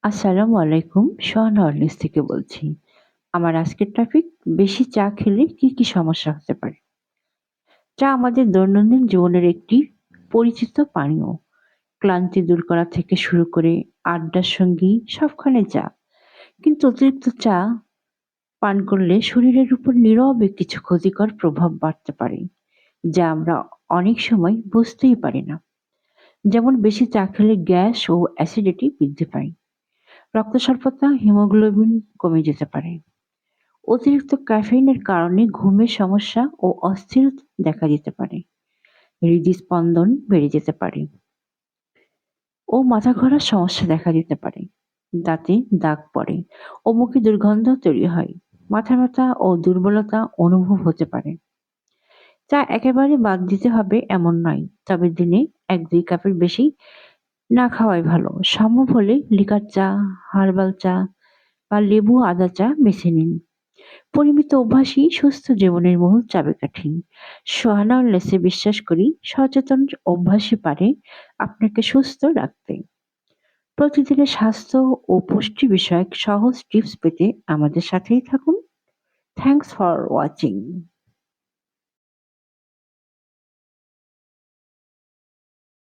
আসসালামু আলাইকুম। সোহানা অর্নিস থেকে বলছি। আমার আজকের টপিক বেশি চা খেলে কি সমস্যা হতে পারে। চা আমাদের দৈনন্দিন জীবনের একটি পরিচিত পানীয়। ক্লান্তি দূর করা থেকে শুরু করে আড্ডার সঙ্গী সবখানে চা। কিন্তু অতিরিক্ত চা পান করলে শরীরের উপর নীরবে কিছু ক্ষতিকর প্রভাব বাড়তে পারে, যা আমরা অনেক সময় বুঝতেই পারি না। যেমন বেশি চা খেলে গ্যাস ও অ্যাসিডিটি বৃদ্ধি পায়। রক্ত স্বল্পতা, হিমোগ্লোবিন কমে যেতে পারে। অতিরিক্ত ক্যাফেইনের কারণে ঘুমের সমস্যা ও অস্থিরতা দেখা দিতে পারে। হৃদস্পন্দন বেড়ে যেতে পারে ও মাথা ঘোরার সমস্যা দেখা দিতে পারে। দাঁতে দাগ পড়ে ও মুখে দুর্গন্ধ তৈরি হয়। মাথা ব্যথা ও দুর্বলতা অনুভব হতে পারে। চা একেবারে বাদ দিতে হবে এমন নয়, তবে দিনে ১-২ কাপের বেশি না খাওয়াই ভালো। সম্ভব হলে লিকার চা, হার্বাল চা বা লেবু আদা চা বেছে নিন। পরিমিত অভ্যাসই সুস্থ জীবনের মূল চাবিকাঠি। সোহানা লেসে বিশ্বাস করি সচেতন অভ্যাসই পারে আপনাকে সুস্থ রাখতে। প্রতিদিনের স্বাস্থ্য ও পুষ্টি বিষয়ক সহজ টিপস পেতে আমাদের সাথেই থাকুন। Thanks for watching.